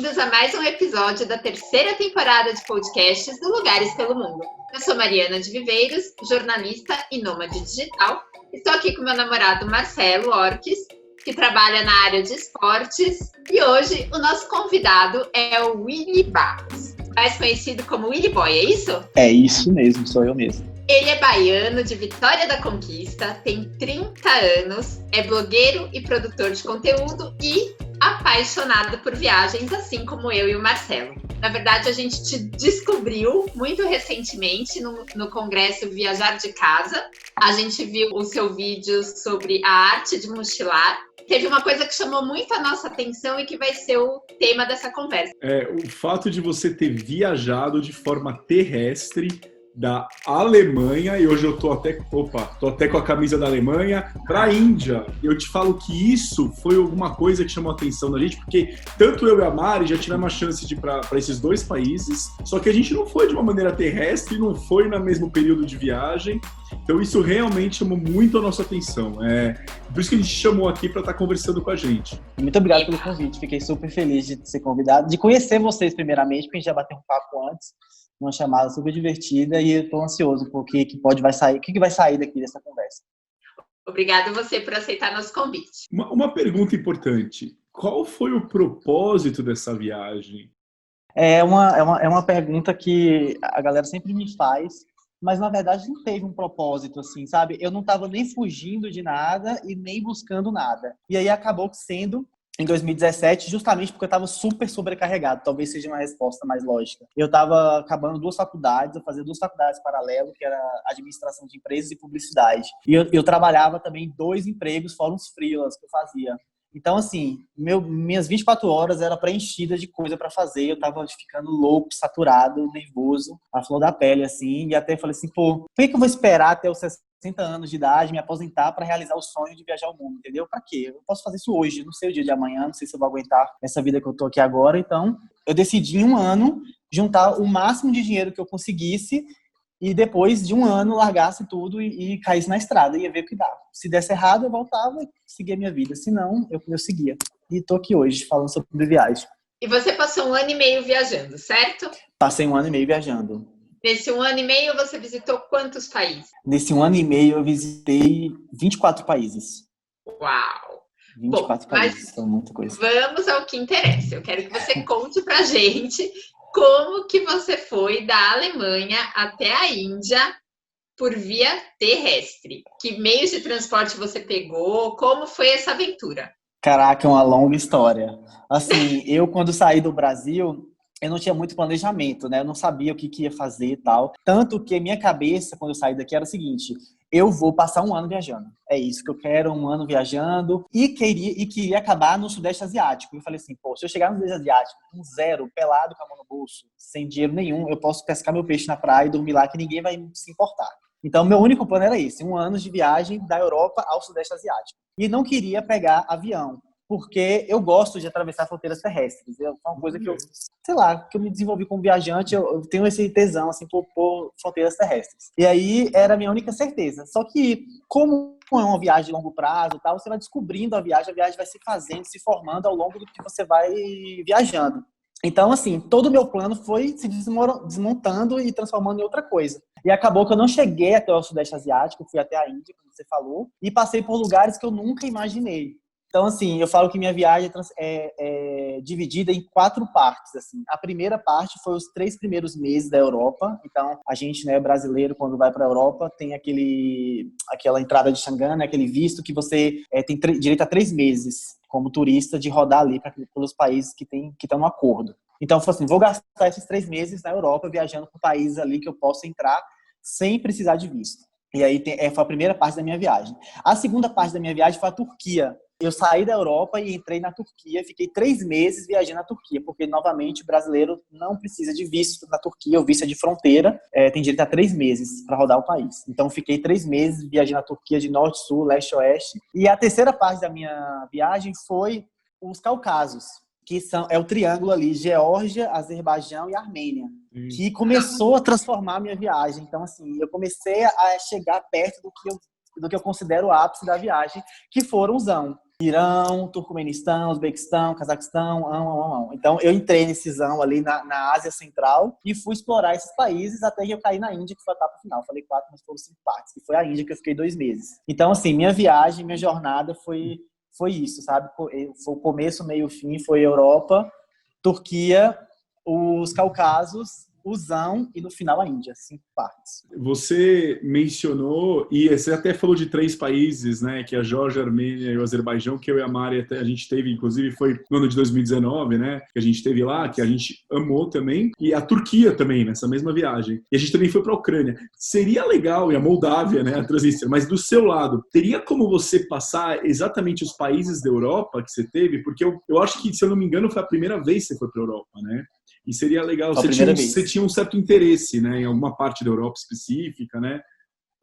Bem-vindos a mais um episódio da terceira temporada de podcasts do Lugares pelo Mundo. Eu sou Mariana de Viveiros, jornalista e nômade digital. Estou aqui com meu namorado Marcelo Orques, que trabalha na área de esportes. E hoje o nosso convidado é o Willy Barros, mais conhecido como Willy Boy, é isso? É isso mesmo, sou eu mesmo. Ele é baiano, de Vitória da Conquista, tem 30 anos, é blogueiro e produtor de conteúdo e apaixonado por viagens, assim como eu e o Marcelo. Na verdade, a gente te descobriu muito recentemente no congresso Viajar de Casa. A gente viu o seu vídeo sobre a arte de mochilar. Teve uma coisa que chamou muito a nossa atenção e que vai ser o tema dessa conversa. O fato de você ter viajado de forma terrestre da Alemanha, e hoje eu tô até com a camisa da Alemanha, para a Índia. Eu te falo que isso foi alguma coisa que chamou a atenção da gente, porque tanto eu e a Mari já tivemos a chance de ir para esses dois países, só que a gente não foi de uma maneira terrestre, não foi no mesmo período de viagem, então isso realmente chamou muito a nossa atenção. Por isso que a gente chamou aqui para estar conversando com a gente. Muito obrigado pelo convite, fiquei super feliz de ser convidado, de conhecer vocês primeiramente, porque a gente já bateu um papo antes, uma chamada super divertida, e eu estou ansioso por o que vai sair daqui dessa conversa. Obrigada você por aceitar nosso convite. Uma pergunta importante: qual foi o propósito dessa viagem? É uma pergunta que a galera sempre me faz, mas na verdade não teve um propósito, assim, sabe? Eu não estava nem fugindo de nada e nem buscando nada. E aí acabou sendo em 2017, justamente porque eu estava super sobrecarregado, talvez seja uma resposta mais lógica. Eu estava acabando duas faculdades, eu fazia duas faculdades paralelas, que era administração de empresas e publicidade. E eu trabalhava também 2 empregos, fora uns freelas que eu fazia. Então, assim, minhas 24 horas eram preenchidas de coisa para fazer, eu tava ficando louco, saturado, nervoso, a flor da pele, assim, e até falei assim, por que eu vou esperar até os 60 anos de idade, me aposentar para realizar o sonho de viajar o mundo, entendeu? Para quê? Eu posso fazer isso hoje, não sei o dia de amanhã, não sei se eu vou aguentar essa vida que eu tô aqui agora, então eu decidi em um ano juntar o máximo de dinheiro que eu conseguisse e depois de um ano largasse tudo e caísse na estrada, ia ver o que dava. Se desse errado, eu voltava e seguia a minha vida. Se não, eu seguia. E tô aqui hoje falando sobre viagem. E você passou 1 ano e meio viajando, certo? Passei 1 ano e meio viajando. Nesse 1 ano e meio, você visitou quantos países? Nesse 1 ano e meio, eu visitei 24 países. Uau! 24 países, são muita coisa. Vamos ao que interessa. Eu quero que você conte pra gente como que você foi da Alemanha até a Índia por via terrestre. Que meios de transporte você pegou? Como foi essa aventura? Caraca, é uma longa história. Assim, eu quando saí do Brasil, eu não tinha muito planejamento, né? Eu não sabia o que ia fazer e tal. Tanto que minha cabeça, quando eu saí daqui, era o seguinte: eu vou passar 1 ano viajando. É isso que eu quero, 1 ano viajando. E queria acabar no Sudeste Asiático. Eu falei assim, pô, se eu chegar no Sudeste Asiático com zero, pelado, com a mão no bolso, sem dinheiro nenhum, eu posso pescar meu peixe na praia e dormir lá que ninguém vai se importar. Então, meu único plano era esse: 1 ano de viagem da Europa ao Sudeste Asiático. E não queria pegar avião, porque eu gosto de atravessar fronteiras terrestres. É uma coisa que que eu me desenvolvi como viajante, eu tenho esse tesão, assim, por fronteiras terrestres. E aí, era a minha única certeza. Só que, como é uma viagem de longo prazo, tal, você vai descobrindo a viagem vai se fazendo, se formando ao longo do que você vai viajando. Então, assim, todo o meu plano foi se desmontando e transformando em outra coisa. E acabou que eu não cheguei até o Sudeste Asiático, fui até a Índia, como você falou, e passei por lugares que eu nunca imaginei. Então, assim, eu falo que minha viagem é dividida em 4 partes, assim. A primeira parte foi os 3 primeiros meses da Europa. Então, a gente, né, brasileiro, quando vai para a Europa, tem aquela entrada de Schengen, né, aquele visto que você tem direito a 3 meses como turista de rodar ali pelos países que estão no acordo. Então, eu falei assim, vou gastar esses 3 meses na Europa viajando por países ali que eu posso entrar sem precisar de visto. E aí foi a primeira parte da minha viagem. A segunda parte da minha viagem foi a Turquia. Eu saí da Europa e entrei na Turquia, fiquei 3 meses viajando na Turquia, porque, novamente, o brasileiro não precisa de visto na Turquia, o visto é de fronteira, tem direito a 3 meses para rodar o país. Então, fiquei 3 meses viajando na Turquia de norte, sul, leste, oeste. E a terceira parte da minha viagem foi os Cáucasos, que é o triângulo ali, Geórgia, Azerbaijão e Armênia, que começou a transformar a minha viagem. Então, assim, eu comecei a chegar perto do que eu considero o ápice da viagem, que foi Uruzão. Irã, Turcomenistão, Uzbequistão, Cazaquistão. Então, eu entrei nesseão ali na Ásia Central e fui explorar esses países até que eu caí na Índia, que foi a etapa final. Falei 4, mas foram 5 partes, que foi a Índia que eu fiquei 2 meses. Então, assim, minha viagem, minha jornada foi isso, sabe? Foi o começo, meio, fim, foi Europa, Turquia, os Cáucasos, o Zão e no final a Índia, 5 partes. Você mencionou, e você até falou de 3 países, né, que é a Geórgia, a Armênia e o Azerbaijão, que eu e a Mari a gente teve, inclusive foi no ano de 2019, né, que a gente teve lá, que a gente amou também, e a Turquia também, nessa mesma viagem. E a gente também foi para a Ucrânia. Seria legal, e a Moldávia, né, a Transnistria, mas do seu lado, teria como você passar exatamente os países da Europa que você teve? Porque eu acho que, se eu não me engano, foi a primeira vez que você foi para a Europa, né? E seria legal, você tinha um certo interesse, né, em alguma parte da Europa específica, né?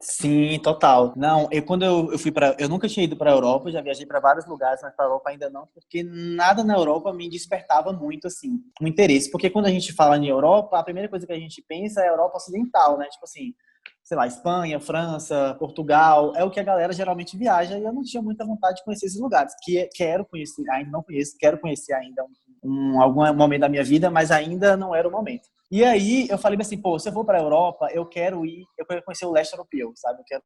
Sim, total. Não, quando eu fui eu nunca tinha ido para a Europa, já viajei para vários lugares, mas para a Europa ainda não, porque nada na Europa me despertava muito assim, um interesse, porque quando a gente fala em Europa, a primeira coisa que a gente pensa é a Europa Ocidental, né? Tipo assim, sei lá, Espanha, França, Portugal, é o que a galera geralmente viaja e eu não tinha muita vontade de conhecer esses lugares, que quero conhecer, ainda não conheço, quero conhecer ainda algum momento da minha vida, mas ainda não era o momento. E aí eu falei assim, pô, se eu for para a Europa, eu quero conhecer o leste europeu, sabe? Eu quero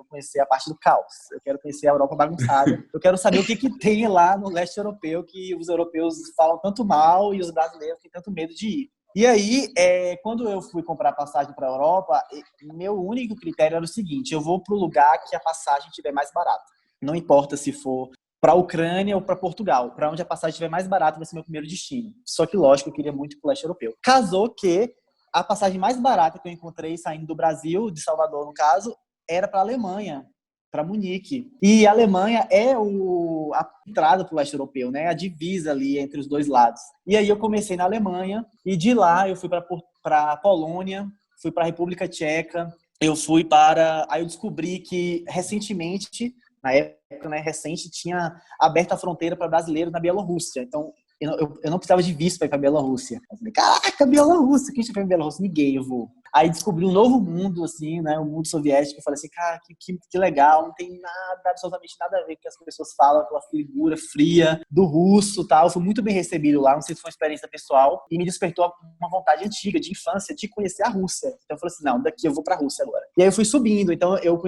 conhecer a parte do caos, eu quero conhecer a Europa bagunçada, eu quero saber o que tem lá no leste europeu que os europeus falam tanto mal e os brasileiros têm tanto medo de ir. E aí, quando eu fui comprar passagem para a Europa, meu único critério era o seguinte, eu vou para o lugar que a passagem estiver mais barata. Não importa se for para a Ucrânia ou para Portugal. Para onde a passagem estiver mais barata vai ser meu primeiro destino. Só que, lógico, eu queria muito ir para o leste europeu. Casou que a passagem mais barata que eu encontrei saindo do Brasil, de Salvador, no caso, era para a Alemanha, para Munique. E a Alemanha é a entrada para o leste europeu, né? A divisa ali entre os dois lados. E aí eu comecei na Alemanha e de lá eu fui para a Polônia, fui para a República Tcheca, aí eu descobri que recentemente, na época, né, recente, tinha aberto a fronteira para brasileiros na Bielorrússia. Então, eu não precisava de visto para ir para a Bielorrússia. Eu falei, caraca, Bielorrússia, quem já foi para Bielorrússia? Ninguém, eu vou. Aí descobri um novo mundo, assim, né, o mundo soviético. Eu falei assim, cara, que legal, não tem nada, absolutamente nada a ver com o que as pessoas falam, aquela figura fria do russo e tal. Eu fui muito bem recebido lá, não sei se foi uma experiência pessoal, e me despertou uma vontade antiga, de infância, de conhecer a Rússia. Então eu falei assim, não, daqui eu vou para a Rússia agora. E aí eu fui subindo, então eu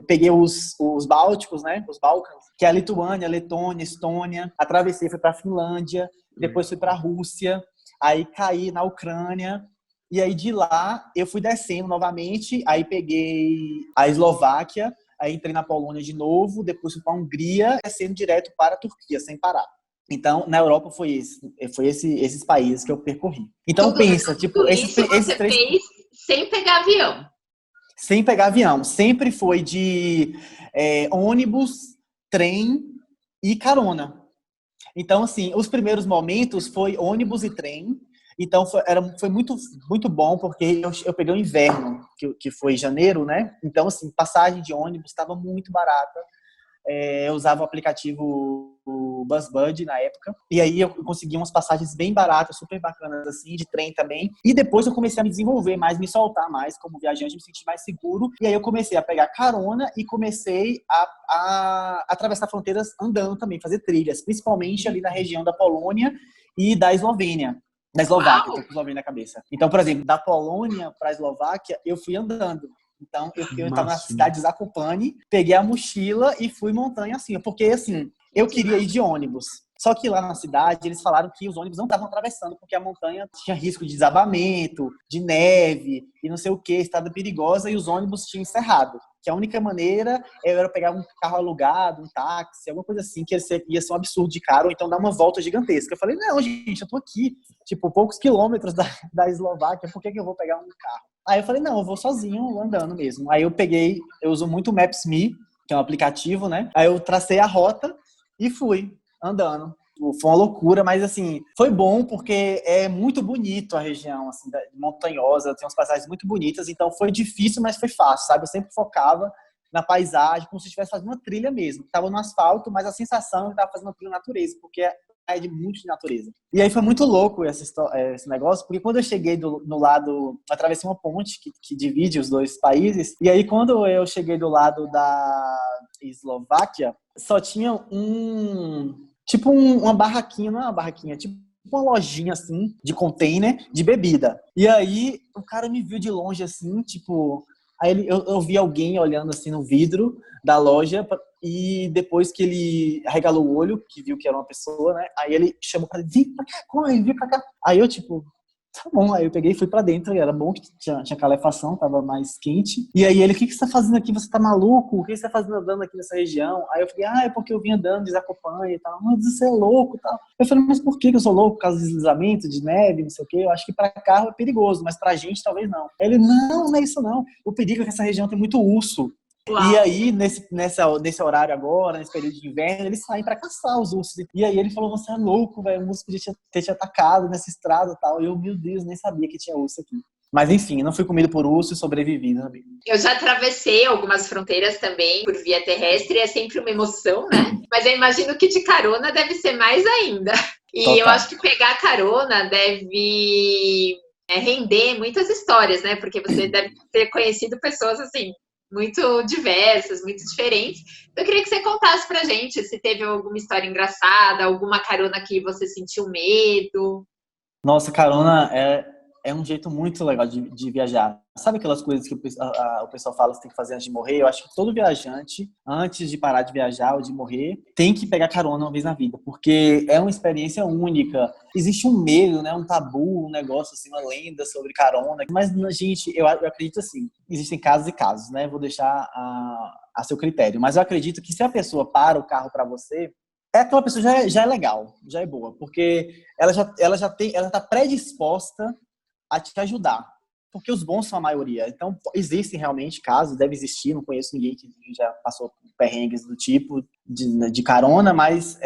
peguei os Bálticos, né, os Balcãs, que é a Lituânia, Letônia, Estônia, atravessei, fui para a Finlândia, depois fui para a Rússia, aí caí na Ucrânia, e aí de lá eu fui descendo novamente, aí peguei a Eslováquia, aí entrei na Polônia de novo, depois fui para a Hungria, descendo direto para a Turquia, sem parar. Então, na Europa foi esses países que eu percorri. Então pensa, tipo, esses você três... fez sem pegar avião? Sem pegar avião, sempre foi de ônibus, trem e carona. Então, assim, os primeiros momentos foi ônibus e trem. Então, foi muito, muito bom, porque eu peguei o inverno, que foi janeiro, né? Então, assim, passagem de ônibus estava muito barata. Eu usava o aplicativo BuzzBuddy na época. E aí eu consegui umas passagens bem baratas, super bacanas, assim, de trem também. E depois eu comecei a me desenvolver mais, me soltar mais como viajante, me sentir mais seguro. E aí eu comecei a pegar carona e comecei a atravessar fronteiras andando também, fazer trilhas, principalmente ali na região da Polônia e da Eslovênia. Da Eslováquia, tô com Eslovênia na cabeça. Então, por exemplo, da Polônia para a Eslováquia, eu fui andando. Então, eu estava na cidade de Zakopane, peguei a mochila e fui montanha assim. Porque, assim, eu queria ir de ônibus. Só que lá na cidade, eles falaram que os ônibus não estavam atravessando, porque a montanha tinha risco de desabamento, de neve, e não sei o que, estrada perigosa, e os ônibus tinham encerrado. Que a única maneira era pegar um carro alugado, um táxi, alguma coisa assim, que ia ser um absurdo de caro, ou então dar uma volta gigantesca. Eu falei, não, gente, eu tô aqui, tipo, poucos quilômetros da Eslováquia, por que eu vou pegar um carro? Aí eu falei, não, eu vou sozinho, andando mesmo. Aí eu uso muito o Maps.me, que é um aplicativo, né? Aí eu tracei a rota e fui andando. Foi uma loucura, mas assim, foi bom porque é muito bonito a região, assim, montanhosa, tem umas paisagens muito bonitas, então foi difícil, mas foi fácil, sabe? Eu sempre focava na paisagem, como se estivesse fazendo uma trilha mesmo. Tava no asfalto, mas a sensação é que tava fazendo uma trilha na natureza, porque é de muito de natureza. E aí foi muito louco esse negócio, porque quando eu cheguei no lado, atravessei uma ponte que divide os dois países, e aí quando eu cheguei do lado da Eslováquia, só tinha tipo uma barraquinha, não é uma barraquinha, tipo uma lojinha, assim, de container de bebida. E aí, o cara me viu de longe, assim, tipo... Aí eu vi alguém olhando, assim, no vidro da loja e depois que ele arregalou o olho, que viu que era uma pessoa, né? Aí ele chamou pra ele, vem pra cá, corre, vem pra cá. Aí eu, tipo... Tá bom, aí eu peguei e fui pra dentro, e era bom que tinha calefação, tava mais quente. E aí ele, o que você tá fazendo aqui? Você tá maluco? O que você tá fazendo andando aqui nessa região? Aí eu falei, é porque eu vim andando de Zakopane e tal. Mas você é louco e tal. Eu falei, mas por que eu sou louco? Por causa do deslizamento, de neve, não sei o quê. Eu acho que pra carro é perigoso, mas pra gente talvez não. Aí ele, não é isso não. O perigo é que essa região tem muito urso. Uau. E aí, nesse horário agora, nesse período de inverno, eles saem pra caçar os ursos. E aí ele falou, você é louco, velho, o urso podia ter te atacado nessa estrada e tal. E eu, meu Deus, nem sabia que tinha urso aqui. Mas enfim, não fui comido por urso e sobrevivi, né? Eu já atravessei algumas fronteiras também por via terrestre, é sempre uma emoção, né? Mas eu imagino que de carona deve ser mais ainda. E Total. eu acho que pegar carona deve render muitas histórias, né? Porque você deve ter conhecido pessoas assim muito diversas, muito diferentes. Eu queria que você contasse pra gente se teve alguma história engraçada, alguma carona que você sentiu medo. Nossa, carona é um jeito muito legal de viajar. Sabe aquelas coisas que o pessoal fala que você tem que fazer antes de morrer? Eu acho que todo viajante, antes de parar de viajar ou de morrer, tem que pegar carona uma vez na vida, porque é uma experiência única. Existe um medo, né? Um tabu, um negócio assim, uma lenda sobre carona. Mas, gente, eu acredito assim, existem casos e casos, né? Vou deixar a seu critério. Mas eu acredito que se a pessoa para o carro para você, aquela pessoa já é legal, já é boa, porque ela tá predisposta a te ajudar, porque os bons são a maioria. Então, existem realmente casos, deve existir, não conheço ninguém que já passou por perrengues do tipo de carona, mas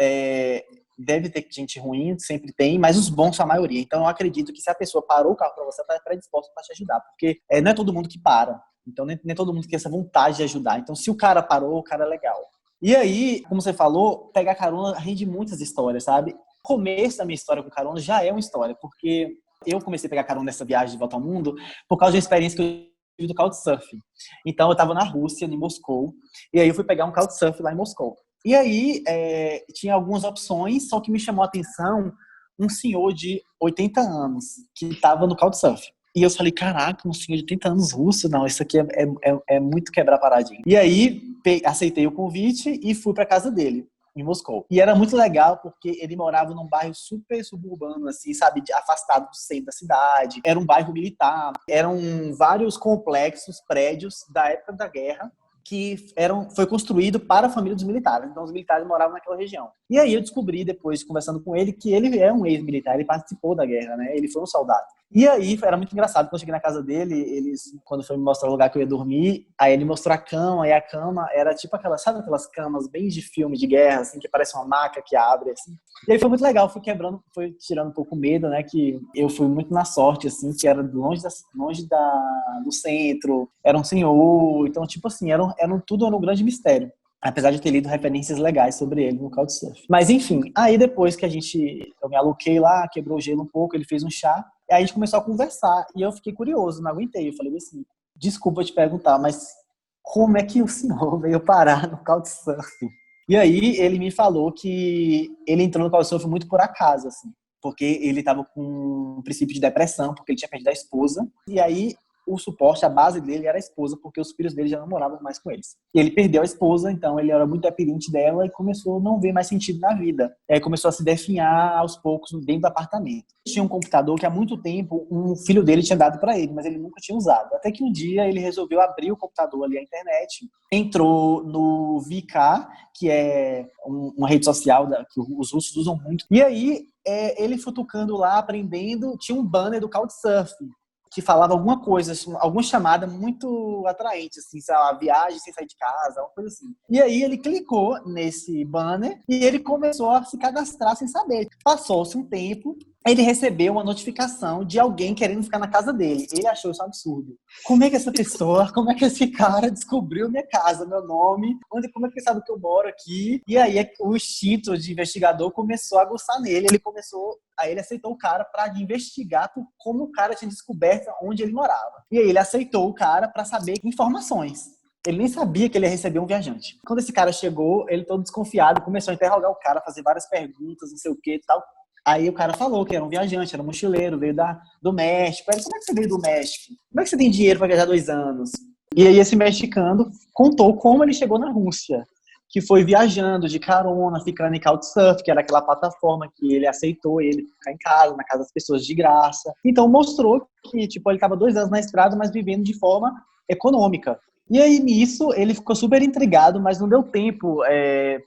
deve ter gente ruim, sempre tem, mas os bons são a maioria. Então, eu acredito que se a pessoa parou o carro para você, ela está predisposta para te ajudar, porque não é todo mundo que para. Então, nem todo mundo tem essa vontade de ajudar. Então, se o cara parou, o cara é legal. E aí, como você falou, pegar carona rende muitas histórias, sabe? O começo da minha história com carona já é uma história, porque eu comecei a pegar carona nessa viagem de volta ao mundo por causa de uma experiência que eu tive do Couchsurfing. Então, eu estava na Rússia, em Moscou, e aí eu fui pegar um Couchsurfing lá em Moscou. E aí, tinha algumas opções, só que me chamou a atenção um senhor de 80 anos que estava no Couchsurfing. E eu falei, caraca, um senhor de 80 anos russo? Não, isso aqui é muito quebrar paradinha. E aí, aceitei o convite e fui para casa dele, em Moscou. E era muito legal porque ele morava num bairro super suburbano, assim, sabe? Afastado do centro da cidade. Era um bairro militar. Eram vários complexos, prédios da época da guerra, que foi construído para a família dos militares. Então, os militares moravam naquela região. E aí eu descobri, depois, conversando com ele, que ele é um ex-militar, ele participou da guerra, né? Ele foi um soldado. E aí, era muito engraçado, quando eu cheguei na casa dele, quando foi me mostrar o lugar que eu ia dormir, aí ele mostrou a cama, e a cama era tipo sabe aquelas camas bem de filme de guerra, assim, que parece uma maca que abre, assim. E aí foi muito legal, foi tirando um pouco o medo, né, que eu fui muito na sorte, assim, que era longe do centro, era um senhor, então, tipo assim, tudo era um grande mistério. Apesar de ter lido referências legais sobre ele no Couchsurfing. Mas, enfim, aí depois que eu me aloquei lá, quebrou o gelo um pouco, ele fez um chá, aí a gente começou a conversar, e eu fiquei curioso, não aguentei. Eu falei assim, desculpa te perguntar, mas como é que o senhor veio parar no Couchsurfing? E aí ele me falou que ele entrou no Couchsurfing muito por acaso, assim, porque ele estava com um princípio de depressão, porque ele tinha perdido a esposa, e aí o suporte, a base dele era a esposa, porque os filhos dele já não moravam mais com eles. E ele perdeu a esposa, então ele era muito dependente dela e começou a não ver mais sentido na vida. Aí começou a se definhar aos poucos dentro do apartamento. Tinha um computador que há muito tempo um filho dele tinha dado para ele, mas ele nunca tinha usado. Até que um dia ele resolveu abrir o computador ali, a internet, entrou no VK, que é uma rede social que os russos usam muito. E aí, ele futucando lá, aprendendo, tinha um banner do Couchsurfing, que falava alguma coisa, alguma chamada muito atraente, assim, sei lá, viagem sem sair de casa, uma coisa assim. E aí ele clicou nesse banner e ele começou a se cadastrar sem saber. Passou-se um tempo, ele recebeu uma notificação de alguém querendo ficar na casa dele. Ele achou isso um absurdo. Como é que esse cara descobriu minha casa, meu nome? Como é que ele sabe que eu moro aqui? E aí o instinto de investigador começou a aguçar nele. Aí ele aceitou o cara para investigar por como o cara tinha descoberto onde ele morava. E aí ele aceitou o cara para saber informações. Ele nem sabia que ele ia receber um viajante. Quando esse cara chegou, ele todo desconfiado, começou a interrogar o cara, fazer várias perguntas, não sei o que e tal. Aí o cara falou que era um viajante, era um mochileiro, veio do México. Aí ele, como é que você veio do México? Como é que você tem dinheiro para viajar 2 anos? E aí esse mexicano contou como ele chegou na Rússia, que foi viajando de carona, ficando em Couchsurfing, que era aquela plataforma que ele aceitou ele ficar em casa, na casa das pessoas de graça. Então mostrou que tipo, ele estava 2 anos na estrada, mas vivendo de forma econômica. E aí, nisso, ele ficou super intrigado, mas não deu tempo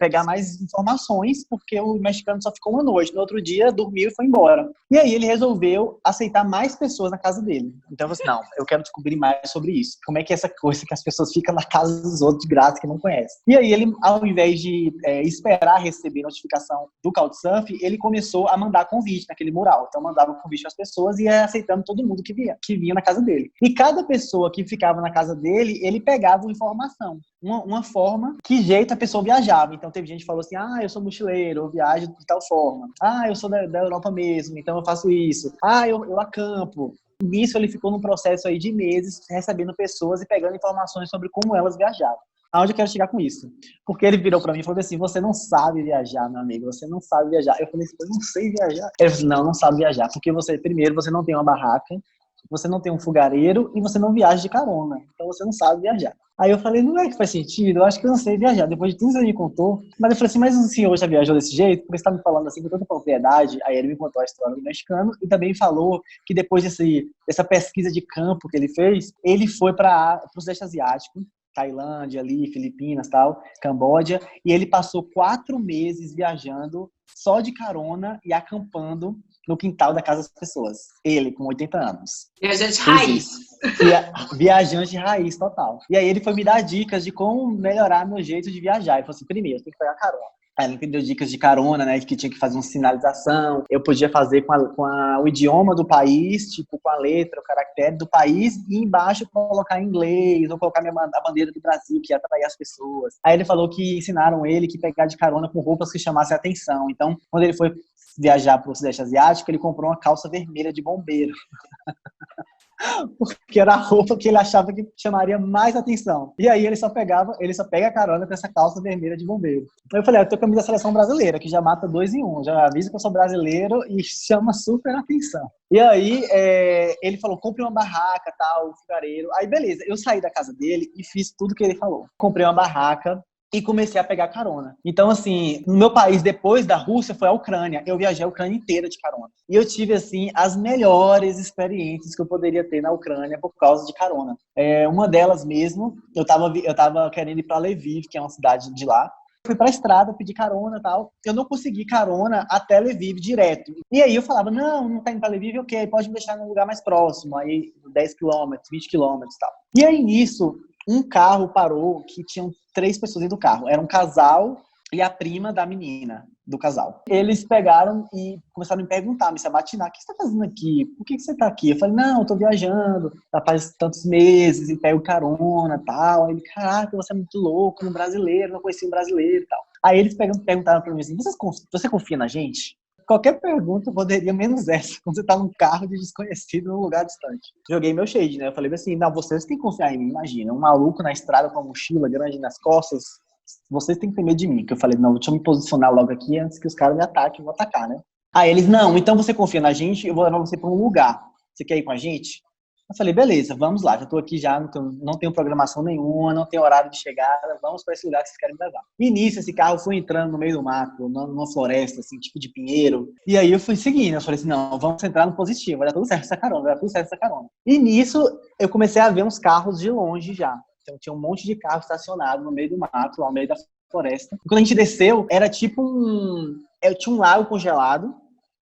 pegar mais informações, porque o mexicano só ficou uma noite. No outro dia, dormiu e foi embora. E aí, ele resolveu aceitar mais pessoas na casa dele. Então, eu falei assim, não, eu quero descobrir mais sobre isso. Como é que é essa coisa que as pessoas ficam na casa dos outros de graça, que não conhecem. E aí, ele, ao invés de esperar receber notificação do Couchsurfing, ele começou a mandar convite naquele mural. Então, mandava convite às pessoas e ia aceitando todo mundo que vinha na casa dele. E cada pessoa que ficava na casa dele, ele pegava uma informação, uma forma, que jeito a pessoa viajava. Então teve gente que falou assim, eu sou mochileiro, eu viajo de tal forma. Eu sou da Europa mesmo, então eu faço isso. Eu acampo. Nisso ele ficou num processo aí de meses, recebendo pessoas e pegando informações sobre como elas viajavam. Aonde eu quero chegar com isso? Porque ele virou pra mim e falou assim, você não sabe viajar, meu amigo, você não sabe viajar. Eu falei assim, eu não sei viajar. Ele falou assim, não sabe viajar, porque primeiro, você não tem uma barraca, você não tem um fogareiro e você não viaja de carona. Então você não sabe viajar. Aí eu falei, não é que faz sentido, eu acho que eu não sei viajar. Depois de 15 anos ele me contou, mas eu falei assim, mas o senhor já viajou desse jeito? Porque você está me falando assim com tanta propriedade. Aí ele me contou a história do mexicano e também falou que depois dessa pesquisa de campo que ele fez, ele foi para o Sudeste Asiático, Tailândia ali, Filipinas, tal, Camboja, e ele passou 4 meses viajando só de carona e acampando no quintal da casa das pessoas. Ele, com 80 anos. Viajante raiz. Viajante raiz total. E aí ele foi me dar dicas de como melhorar meu jeito de viajar. Ele falou assim, primeiro, tem que pegar carona. Aí ele me deu dicas de carona, né, que tinha que fazer uma sinalização. Eu podia fazer o idioma do país, tipo, com a letra, o caractere do país, e embaixo colocar em inglês, ou colocar a bandeira do Brasil, que ia atrair as pessoas. Aí ele falou que ensinaram ele que pegar de carona com roupas que chamassem a atenção. Então, quando ele foi viajar para o Sudeste Asiático, ele comprou uma calça vermelha de bombeiro. Porque era a roupa que ele achava que chamaria mais atenção. E aí ele só pega a carona com essa calça vermelha de bombeiro. Eu falei, eu tô com a camisa da seleção brasileira, que já mata 2 em 1. Já avisa que eu sou brasileiro e chama super atenção. E aí ele falou, compre uma barraca, tal, um fogareiro. Aí beleza, eu saí da casa dele e fiz tudo que ele falou. Comprei uma barraca e comecei a pegar carona. Então, assim, no meu país, depois da Rússia, foi a Ucrânia. Eu viajei a Ucrânia inteira de carona. E eu tive, assim, as melhores experiências que eu poderia ter na Ucrânia por causa de carona. Uma delas mesmo, eu tava querendo ir para Lviv, que é uma cidade de lá. Fui pra estrada, pedi carona e tal. Eu não consegui carona até Lviv direto. E aí eu falava, não tá indo pra Lviv, ok, pode me deixar num lugar mais próximo. Aí 10 quilômetros, 20 quilômetros e tal. E aí nisso, um carro parou que tinham 3 pessoas dentro do carro. Era um casal e a prima da menina do casal. Eles pegaram e começaram a me perguntar, me sabatinar, o que você tá fazendo aqui? Por que você tá aqui? Eu falei, não, eu tô viajando, já faz tantos meses e pego carona e tal. Aí ele, caraca, você é muito louco, um brasileiro, não conhecia um brasileiro e tal. Aí eles perguntaram pra mim assim, você confia na gente? Qualquer pergunta poderia, menos essa, quando você tá num carro de desconhecido num lugar distante. Joguei meu shade, né? Eu falei assim, não, vocês têm que confiar em mim, imagina. Um maluco na estrada com uma mochila grande nas costas, vocês têm que ter medo de mim. Que eu falei, não, deixa eu me posicionar logo aqui antes que os caras me ataquem, eu vou atacar, né? Aí eles, não, então você confia na gente, eu vou levar você pra um lugar. Você quer ir com a gente? Eu falei, beleza, vamos lá, já tô aqui já, não tenho programação nenhuma, não tenho horário de chegada, vamos para esse lugar que vocês querem me levar. E nisso, esse carro foi entrando no meio do mato, numa floresta, assim, tipo de pinheiro. E aí eu fui seguindo, eu falei assim, não, vamos entrar no positivo, vai dar tudo certo essa carona, vai dar tudo certo essa carona. E nisso, eu comecei a ver uns carros de longe já. Então tinha um monte de carro estacionado no meio do mato, lá no meio da floresta. E quando a gente desceu, era tipo tinha um lago congelado,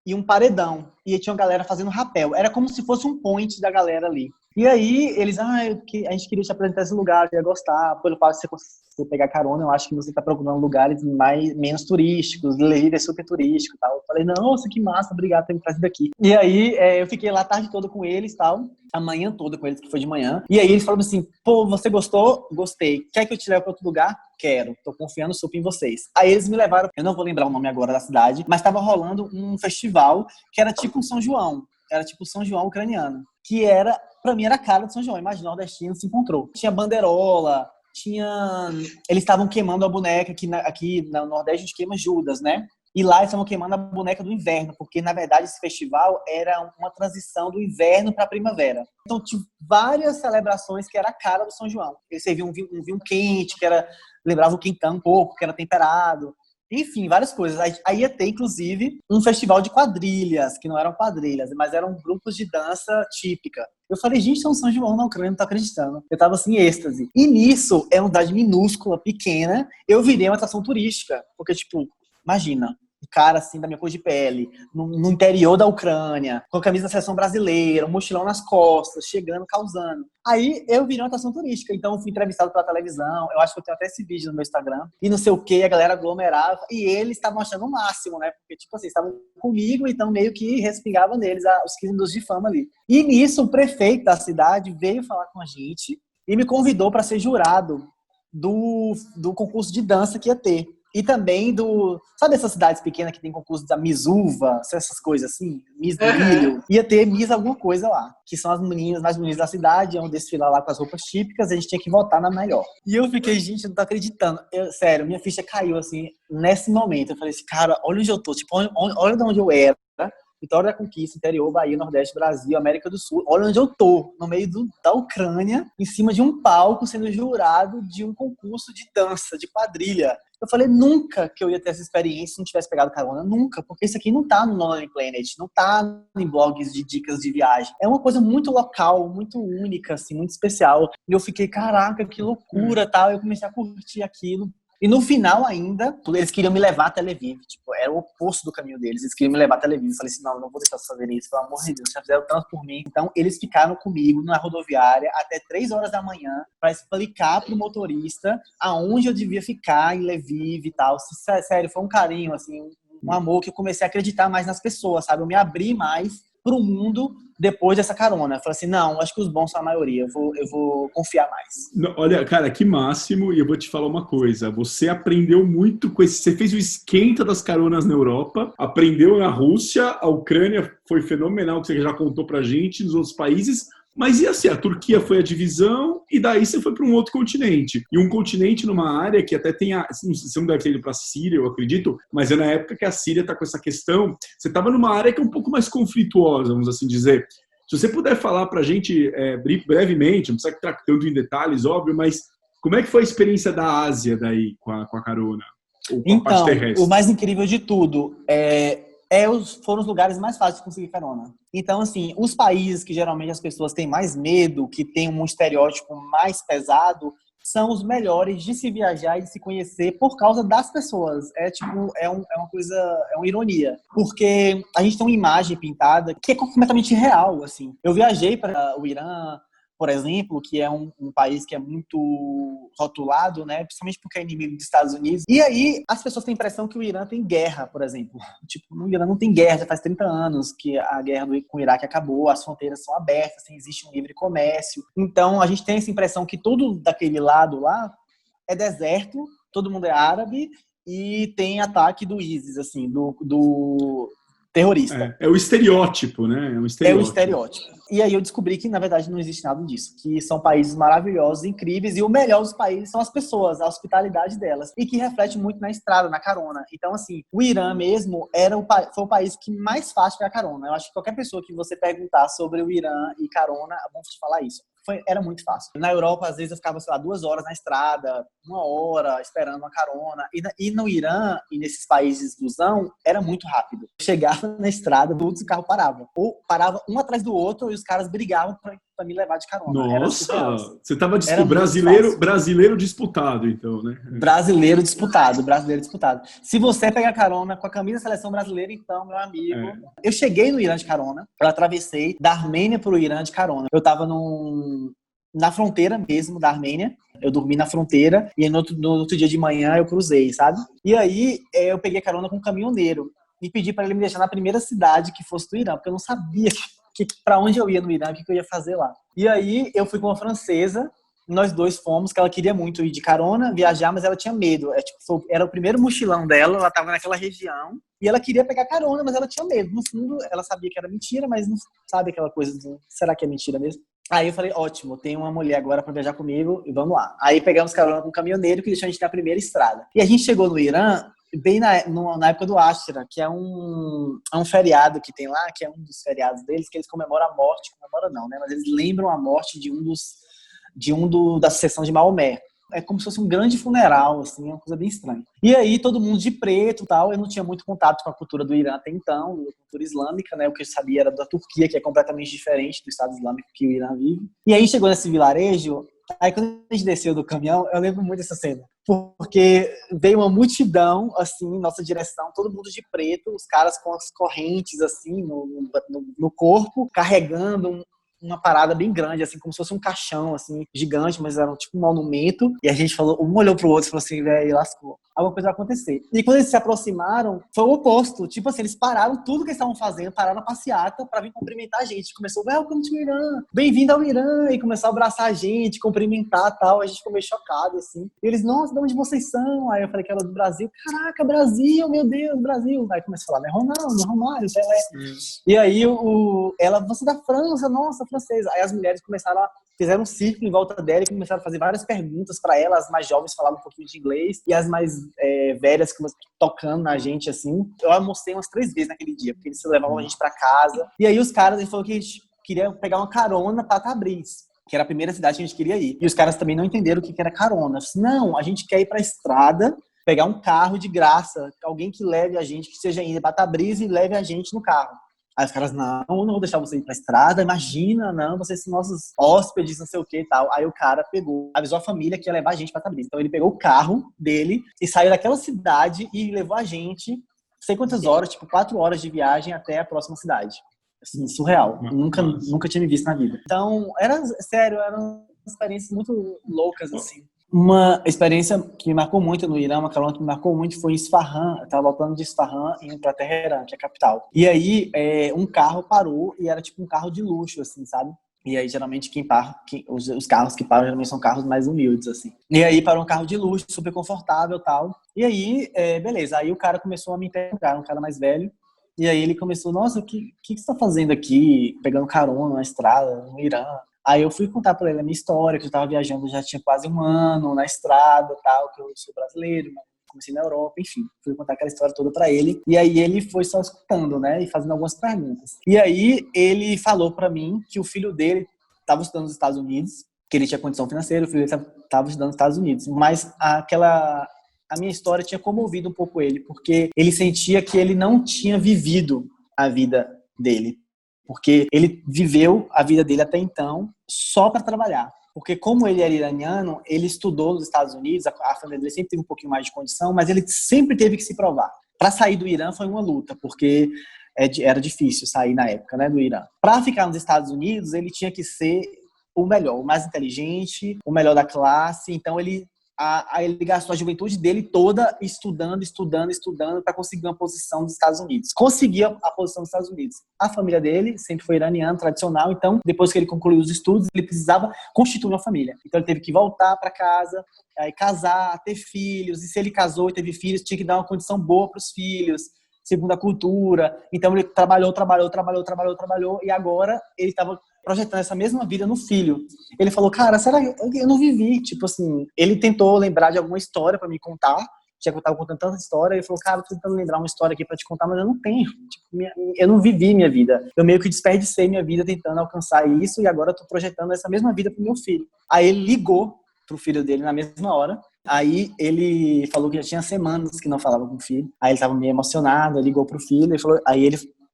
e um paredão. E tinha uma galera fazendo rapel. Era como se fosse um point da galera ali. E aí, eles, a gente queria te apresentar esse lugar, eu ia gostar. Pelo fato de você pegar carona, eu acho que você tá procurando lugares menos turísticos. Lviv é super turístico e tal. Eu falei, nossa, que massa, obrigado por ter me trazido aqui. E aí, eu fiquei lá a tarde toda com eles e tal. A manhã toda com eles, que foi de manhã. E aí, eles falaram assim, pô, você gostou? Gostei. Quer que eu te leve pra outro lugar? Quero. Tô confiando super em vocês. Aí, eles me levaram, eu não vou lembrar o nome agora da cidade, mas tava rolando um festival que era tipo um São João. Era tipo São João ucraniano. Que era, pra mim, era a cara de São João. Imagina, o nordestino se encontrou. Tinha banderola, eles estavam queimando a boneca, aqui no Nordeste a gente queima Judas, né? E lá eles estavam queimando a boneca do inverno, porque, na verdade, esse festival era uma transição do inverno para a primavera. Então, tinha várias celebrações que era a cara do São João. Eles serviam um vinho quente, lembrava o quentão um pouco, que era temperado. Enfim, várias coisas. Aí ia ter, inclusive, um festival de quadrilhas, que não eram quadrilhas, mas eram grupos de dança típica. Eu falei, gente, é um São João na Ucrânia, não tô acreditando. Eu tava assim, em êxtase. E nisso, é uma cidade minúscula, pequena, eu virei uma atração turística. Porque, tipo, imagina, um cara assim da minha cor de pele, no interior da Ucrânia, com a camisa da seleção brasileira, um mochilão nas costas, chegando, causando. Aí eu virei uma atração turística, então eu fui entrevistado pela televisão, eu acho que eu tenho até esse vídeo no meu Instagram, e não sei o que, a galera aglomerava, e eles estavam achando o máximo, né? Porque, tipo assim, estavam comigo, então meio que respingava neles os 15 minutos de fama ali. E nisso, o prefeito da cidade veio falar com a gente e me convidou para ser jurado do concurso de dança que ia ter. E também sabe essas cidades pequenas que tem concurso da Miss Uva, essas coisas assim? Miss do Milho? Ia ter Miss alguma coisa lá, que são as meninas mais bonitas da cidade, iam desfilar lá com as roupas típicas, a gente tinha que votar na melhor. E eu fiquei, gente, eu não tô acreditando. Sério, minha ficha caiu assim, nesse momento. Eu falei assim, cara, olha onde eu tô, tipo, olha de onde eu era. Vitória da Conquista, interior, Bahia, Nordeste, Brasil, América do Sul. Olha onde eu tô, no meio da Ucrânia, em cima de um palco, sendo jurado de um concurso de dança, de quadrilha. Eu falei, nunca que eu ia ter essa experiência se não tivesse pegado carona, nunca, porque isso aqui não tá no Lonely Planet, não tá em blogs de dicas de viagem. É uma coisa muito local, muito única, assim, muito especial. E eu fiquei, caraca, que loucura, tal. Eu comecei a curtir aquilo. E no final ainda, eles queriam me levar a Tel Aviv. Tipo, era o oposto do caminho deles. Eles queriam me levar a Tel Aviv. Eu falei assim, não vou deixar vocês fazerem isso, pelo amor de Deus. Já fizeram tanto por mim. Então, eles ficaram comigo na rodoviária até 3 horas da manhã para explicar pro motorista aonde eu devia ficar em Lviv e tal. Sério, foi um carinho, assim, um amor que eu comecei a acreditar mais nas pessoas, sabe? Eu me abri mais pro mundo depois dessa carona. Eu falei assim, não, acho que os bons são a maioria, eu vou confiar mais. Não, olha, cara, que máximo, e eu vou te falar uma coisa, você aprendeu muito com esse, você fez o esquenta das caronas na Europa, aprendeu na Rússia, a Ucrânia foi fenomenal, que você já contou pra gente, nos outros países, mas e assim, a Turquia foi a divisão e daí você foi para um outro continente. E um continente numa área que até tem você não deve ter ido para a Síria, eu acredito, mas é na época que a Síria está com essa questão. Você estava numa área que é um pouco mais conflituosa, vamos assim dizer. Se você puder falar para a gente brevemente, não precisa entrar tanto em detalhes, óbvio, mas como é que foi a experiência da Ásia daí com a carona? Ou com a parte terrestre? O mais incrível de tudo foram os lugares mais fáceis de conseguir carona. Então, assim, os países que geralmente as pessoas têm mais medo, que têm um estereótipo mais pesado, são os melhores de se viajar e de se conhecer por causa das pessoas. É uma coisa, é uma ironia. Porque a gente tem uma imagem pintada que é completamente real, assim. Eu viajei para o Irã, por exemplo, que é um país que é muito rotulado, né? Principalmente porque é inimigo dos Estados Unidos. E aí, as pessoas têm a impressão que o Irã tem guerra, por exemplo. Tipo, o Irã não tem guerra, já faz 30 anos que a guerra com o Iraque acabou, as fronteiras são abertas, existe um livre comércio. Então, a gente tem essa impressão que tudo daquele lado lá é deserto, todo mundo é árabe e tem ataque do ISIS, assim, do terrorista. É o estereótipo, né? É o estereótipo. E aí eu descobri que, na verdade, não existe nada disso. Que são países maravilhosos, incríveis, e o melhor dos países são as pessoas, a hospitalidade delas. E que reflete muito na estrada, na carona. Então, assim, o Irã mesmo foi o país que mais fácil pegar carona. Eu acho que qualquer pessoa que você perguntar sobre o Irã e carona, vamos te falar isso. Era muito fácil. Na Europa, às vezes, eu ficava, sei lá, 2 horas na estrada, 1 hora esperando uma carona. E no Irã, e nesses países do Zão, era muito rápido. Eu chegava na estrada, todos os carros paravam. Ou parava um atrás do outro e os caras brigavam pra me levar de carona. Nossa! Você tava brasileiro disputado, então, né? Brasileiro disputado. Se você pegar carona com a camisa da seleção brasileira, então, meu amigo... Eu cheguei no Irã de carona, eu atravessei da Armênia pro Irã de carona. Eu tava na fronteira mesmo da Armênia. Eu dormi na fronteira e no outro dia de manhã eu cruzei, sabe? E aí eu peguei carona com um caminhoneiro e pedi para ele me deixar na primeira cidade que fosse do Irã, porque eu não sabia para onde eu ia no Irã, o que eu ia fazer lá. E aí eu fui com uma francesa, nós dois fomos, que ela queria muito ir de carona, viajar, mas ela tinha medo. Era o primeiro mochilão dela, ela estava naquela região e ela queria pegar carona, mas ela tinha medo. No fundo, ela sabia que era mentira, mas não sabe aquela coisa de será que é mentira mesmo? Aí eu falei, ótimo, tem uma mulher agora para viajar comigo e vamos lá. Aí pegamos carona com um caminhoneiro que deixou a gente na primeira estrada. E a gente chegou no Irã bem na época do Ashura, que é um feriado que tem lá, que é um dos feriados deles, que eles comemoram a morte, comemoram não, né? Mas eles lembram a morte da sucessão de Maomé. É como se fosse um grande funeral, assim, é uma coisa bem estranha. E aí, todo mundo de preto e tal, eu não tinha muito contato com a cultura do Irã até então, a cultura islâmica, né? O que eu sabia era da Turquia, que é completamente diferente do Estado Islâmico que o Irã vive. E aí, chegou nesse vilarejo, aí quando a gente desceu do caminhão, eu lembro muito dessa cena, porque veio uma multidão, assim, em nossa direção, todo mundo de preto, os caras com as correntes, assim, no corpo, carregando uma parada bem grande, assim, como se fosse um caixão, assim, gigante, mas era tipo um monumento. E a gente falou, um olhou pro outro e falou assim, velho, lascou. Alguma coisa vai acontecer. E quando eles se aproximaram, foi o oposto. Tipo assim, eles pararam tudo que eles estavam fazendo, pararam a passeata pra vir cumprimentar a gente. Começou, welcome to Irã, bem-vindo ao Irã. E começou a abraçar a gente, cumprimentar e tal. A gente ficou meio chocado, assim. E eles, nossa, de onde vocês são? Aí eu falei que era do Brasil. Caraca, Brasil, meu Deus, Brasil. Aí começou a falar, não é Ronaldo, é Romário, Pelé. E aí ela, você é da França, nossa, francesa. Aí as mulheres fizeram um círculo em volta dela e começaram a fazer várias perguntas para ela. As mais jovens falavam um pouquinho de inglês e as mais velhas tocando na gente, assim. Eu almocei umas 3 vezes naquele dia, porque eles levavam a gente para casa. E aí os caras, ele falou que queria pegar uma carona para Tabriz, que era a primeira cidade que a gente queria ir. E os caras também não entenderam o que era carona. Eu disse, não, a gente quer ir para a estrada, pegar um carro de graça, alguém que leve a gente, que seja indo para Tabriz e leve a gente no carro. Aí os caras, não vou deixar você ir pra estrada, imagina, não, vocês são nossos hóspedes, não sei o que e tal. Aí o cara avisou a família que ia levar a gente pra Tabriz. Então ele pegou o carro dele e saiu daquela cidade e levou a gente, não sei quantas horas, tipo 4 horas de viagem até a próxima cidade. Assim, surreal. Nunca tinha me visto na vida. Então, eram experiências muito loucas, assim. Uma experiência que me marcou muito no Irã, uma carona que me marcou muito, foi em Isfahan. Eu estava voltando de Isfahan indo para Teherã, que é a capital. E aí, um carro parou e era tipo um carro de luxo, assim, sabe? E aí, geralmente, os carros que param geralmente são carros mais humildes, assim. E aí, parou um carro de luxo, super confortável e tal. E aí, beleza. Aí o cara começou a me interrogar, um cara mais velho. E aí ele começou, nossa, o que você está fazendo aqui, pegando carona na estrada, no Irã? Aí eu fui contar para ele a minha história, que eu estava viajando já tinha quase 1 ano na estrada, tal, que eu sou brasileiro, comecei na Europa, enfim. Fui contar aquela história toda para ele. E aí ele foi só escutando, né, e fazendo algumas perguntas. E aí ele falou para mim que o filho dele estava estudando nos Estados Unidos, que ele tinha condição financeira, o filho dele estava estudando nos Estados Unidos. Mas a minha história tinha comovido um pouco ele, porque ele sentia que ele não tinha vivido a vida dele. Porque ele viveu a vida dele até então só para trabalhar. Porque como ele era iraniano, ele estudou nos Estados Unidos, a família dele sempre teve um pouquinho mais de condição, mas ele sempre teve que se provar. Para sair do Irã foi uma luta, porque era difícil sair na época, né, do Irã. Para ficar nos Estados Unidos, ele tinha que ser o melhor, o mais inteligente, o melhor da classe. Então ele gastou a juventude dele toda estudando para conseguir uma posição nos Estados Unidos. Conseguiu a posição nos Estados Unidos. A família dele sempre foi iraniana, tradicional, então depois que ele concluiu os estudos, ele precisava constituir uma família. Então ele teve que voltar para casa, casar, ter filhos, e se ele casou e teve filhos, tinha que dar uma condição boa para os filhos, segundo a cultura. Então ele trabalhou, e agora ele estava projetando essa mesma vida no filho. Ele falou, cara, será que eu não vivi? Tipo assim, ele tentou lembrar de alguma história para me contar, já que eu tava contando tanta história, ele falou, cara, eu tô tentando lembrar uma história aqui para te contar, mas eu não tenho. Tipo, eu não vivi minha vida. Eu meio que desperdicei minha vida tentando alcançar isso e agora eu tô projetando essa mesma vida pro meu filho. Aí ele ligou pro filho dele na mesma hora. Aí ele falou que já tinha semanas que não falava com o filho. Aí ele tava meio emocionado, ligou pro filho e falou,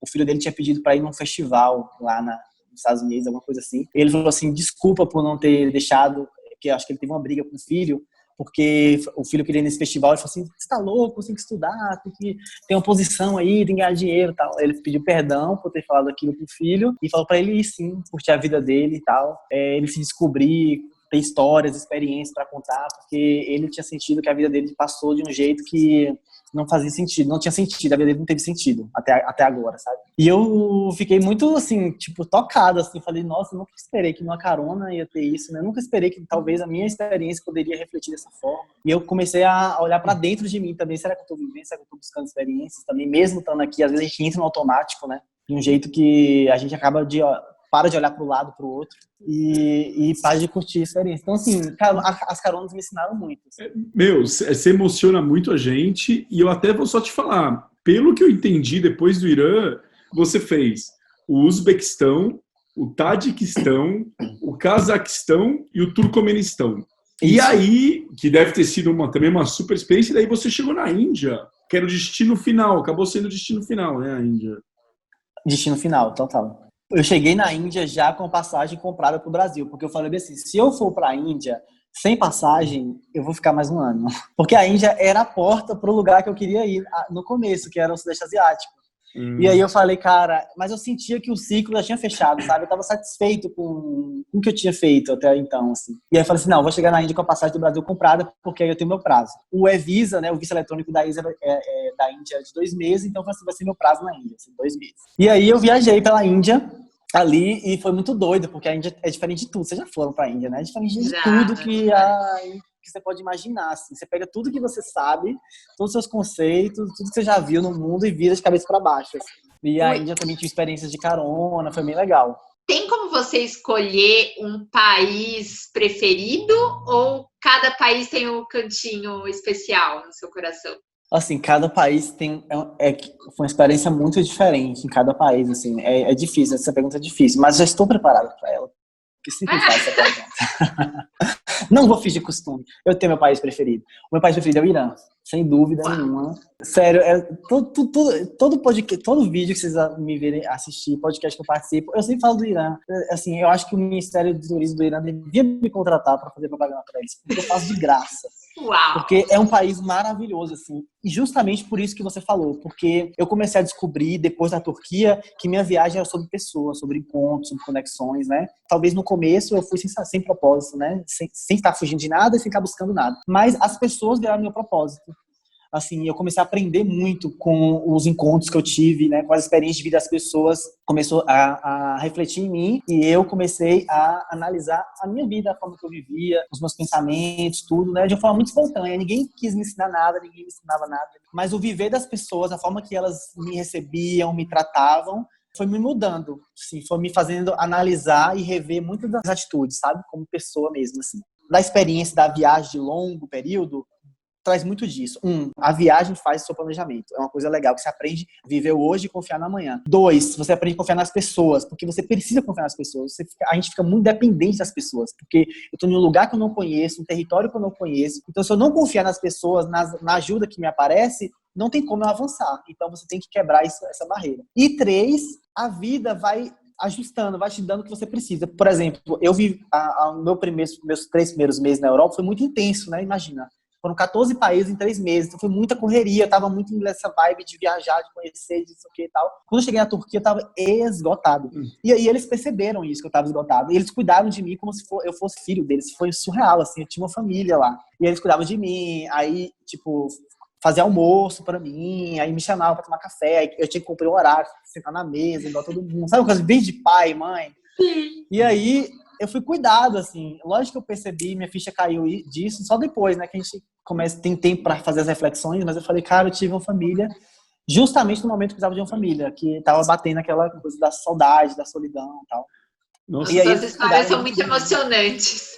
o filho dele tinha pedido para ir num festival lá nos Estados Unidos, alguma coisa assim. Ele falou assim, desculpa por não ter deixado, que eu acho que ele teve uma briga com o filho, porque o filho queria ir nesse festival. Ele falou assim, você tá louco, você tem que estudar, tem que ter uma posição aí, tem que ganhar dinheiro e tal. Ele pediu perdão por ter falado aquilo pro filho e falou para ele ir sim, curtir a vida dele e tal. Ele se descobrir, ter histórias, experiências para contar, porque ele tinha sentido que a vida dele passou de um jeito que não fazia sentido, não tinha sentido, a vida dele não teve sentido até agora, sabe? E eu fiquei muito, assim, tipo, tocado, assim, falei, nossa, eu nunca esperei que numa carona ia ter isso, né? Eu nunca esperei que talvez a minha experiência poderia refletir dessa forma. E eu comecei a olhar para dentro de mim também, será que eu tô vivendo, será que eu tô buscando experiências também, mesmo estando aqui, às vezes a gente entra no automático, né? De um jeito que a gente acaba para de olhar para o lado, para o outro e para de curtir a experiência. Então, assim, as caronas me ensinaram muito. Assim. Você emociona muito a gente e eu até vou só te falar, pelo que eu entendi depois do Irã, você fez o Uzbequistão, o Tajiquistão, o Cazaquistão e o Turcomenistão. Isso. E aí, que deve ter sido também uma super experiência, e daí você chegou na Índia, que era o destino final, acabou sendo o destino final, né, a Índia? Destino final, total. Eu cheguei na Índia já com passagem comprada para o Brasil, porque eu falei assim, se eu for para a Índia sem passagem, eu vou ficar mais um ano. Porque a Índia era a porta para o lugar que eu queria ir no começo, que era o Sudeste Asiático. E aí eu falei, cara, mas eu sentia que o ciclo já tinha fechado, sabe? Eu tava satisfeito com o que eu tinha feito até então, assim. E aí eu falei assim, não, eu vou chegar na Índia com a passagem do Brasil comprada, porque aí eu tenho meu prazo. O e-Visa, né, o visto eletrônico da Índia é de 2 meses, então vai ser meu prazo na Índia, assim, 2 meses. E aí eu viajei pela Índia ali e foi muito doido, porque a Índia é diferente de tudo. Vocês já foram pra Índia, né? É diferente de tudo que você pode imaginar, assim. Você pega tudo que você sabe, todos os seus conceitos, tudo que você já viu no mundo e vira de cabeça para baixo. Assim. E a Índia também tinha experiências de carona, foi bem legal. Tem como você escolher um país preferido ou cada país tem um cantinho especial no seu coração? Assim, cada país tem foi uma experiência muito diferente em cada país, assim. É difícil, essa pergunta é difícil, mas já estou preparado para ela. Que sempre faço essa pergunta. Não vou fingir costume. Eu tenho meu país preferido. O meu país preferido é o Irã, sem dúvida nenhuma. Sério, todo podcast, todo vídeo que vocês me verem assistir, podcast que eu participo, eu sempre falo do Irã. Assim, eu acho que o Ministério do Turismo do Irã devia me contratar para fazer propaganda para eles, porque eu faço de graça. Uau. Porque é um país maravilhoso, assim. E justamente por isso que você falou. Porque eu comecei a descobrir, depois da Turquia, que minha viagem era sobre pessoas, sobre encontros, sobre conexões, né? Talvez no começo eu fui sem propósito, né? Sem estar fugindo de nada e sem estar buscando nada. Mas as pessoas viraram meu propósito. Assim, eu comecei a aprender muito com os encontros que eu tive, né, com as experiências de vida das pessoas, começou a refletir em mim e eu comecei a analisar a minha vida, a forma que eu vivia, os meus pensamentos, tudo, né, de uma forma muito espontânea. Ninguém quis me ensinar nada, ninguém me ensinava nada, mas o viver das pessoas, a forma que elas me recebiam, me tratavam, foi me mudando, assim, foi me fazendo analisar e rever muitas das atitudes, sabe, como pessoa mesmo, assim. Da experiência da viagem de longo período, traz muito disso. A viagem faz o seu planejamento. É uma coisa legal, que você aprende a viver hoje e confiar no amanhã. 2, você aprende a confiar nas pessoas, porque você precisa confiar nas pessoas. A gente fica muito dependente das pessoas, porque eu estou em um lugar que eu não conheço, um território que eu não conheço. Então, se eu não confiar nas pessoas, na ajuda que me aparece, não tem como eu avançar. Então, você tem que quebrar essa barreira. E 3, a vida vai ajustando, vai te dando o que você precisa. Por exemplo, eu vi meus 3 primeiros meses na Europa, foi muito intenso, né? Imagina. Foram 14 países em 3 meses, então foi muita correria, eu tava muito nessa vibe de viajar, de conhecer, de isso aqui e tal. Quando eu cheguei na Turquia, eu tava esgotado. E aí eles perceberam isso, que eu tava esgotado. E eles cuidaram de mim como se eu fosse filho deles. Foi surreal, assim, eu tinha uma família lá. E eles cuidavam de mim, aí, tipo, fazia almoço pra mim, aí me chamavam pra tomar café, aí eu tinha que cumprir o horário, sentar na mesa, igual todo mundo. Sabe uma coisa bem de pai, mãe? E aí eu fui cuidado, assim. Lógico que eu percebi, minha ficha caiu disso só depois, né? Que a gente tem tempo para fazer as reflexões, mas eu falei, cara, eu tive uma família justamente no momento que eu precisava de uma família, que tava batendo aquela coisa da saudade, da solidão e tal. Nossa, e aí, as histórias são muito emocionantes.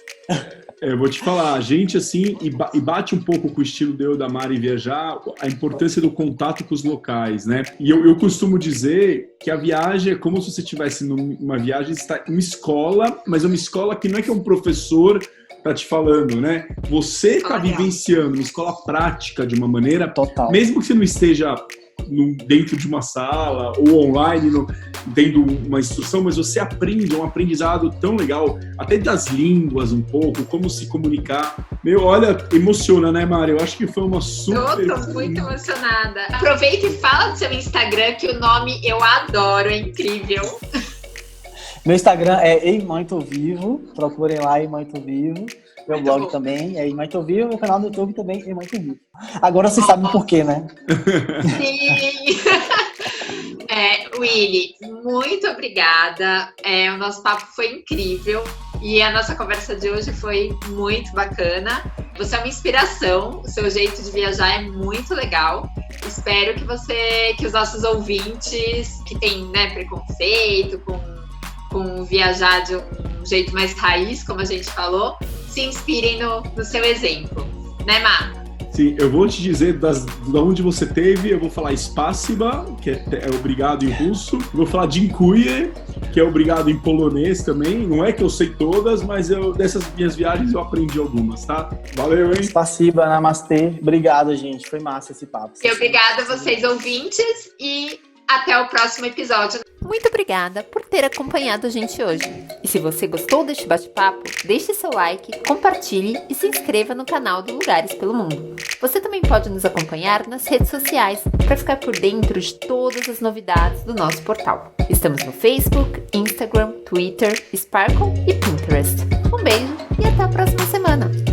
Eu vou te falar, a gente, assim, e bate um pouco com o estilo de eu da Mari viajar, a importância do contato com os locais, né? E eu costumo dizer que a viagem é como se você estivesse numa viagem, está em uma escola, mas é uma escola que não é que é um professor tá te falando, né? Você tá vivenciando uma escola prática de uma maneira, total, mesmo que você não esteja dentro de uma sala ou online, tendo uma instrução, mas você aprende, é um aprendizado tão legal, até das línguas um pouco, como se comunicar. Olha, emociona, né, Mari? Eu acho que foi uma super... Eu tô muito emocionada. Aproveita e fala do seu Instagram, que o nome eu adoro, é incrível. Meu Instagram é Ei Mãe Tô Vivo, procurem lá Ei Mãe Tô Vivo. Meu blog bom. Também é Ei Mãe Tô Vivo, meu canal do YouTube também é Ei Mãe Tô Vivo. Agora vocês sabem por quê, né? Sim! Willy, muito obrigada. O nosso papo foi incrível e a nossa conversa de hoje foi muito bacana. Você é uma inspiração, o seu jeito de viajar é muito legal. Espero que os nossos ouvintes que têm, né, preconceito com com viajar de um jeito mais raiz, como a gente falou, se inspirem no seu exemplo. Né, Má? Sim, eu vou te dizer da onde você teve, eu vou falar spasiba, que é obrigado em russo, eu vou falar dziękuję, que é obrigado em polonês também. Não é que eu sei todas, mas dessas minhas viagens eu aprendi algumas, tá? Valeu, hein? Spasiba, namastê. Obrigado, gente. Foi massa esse papo. E obrigada a vocês, ouvintes, e até o próximo episódio. Muito obrigada por ter acompanhado a gente hoje. E se você gostou deste bate-papo, deixe seu like, compartilhe e se inscreva no canal do Lugares pelo Mundo. Você também pode nos acompanhar nas redes sociais para ficar por dentro de todas as novidades do nosso portal. Estamos no Facebook, Instagram, Twitter, Sparkle e Pinterest. Um beijo e até a próxima semana!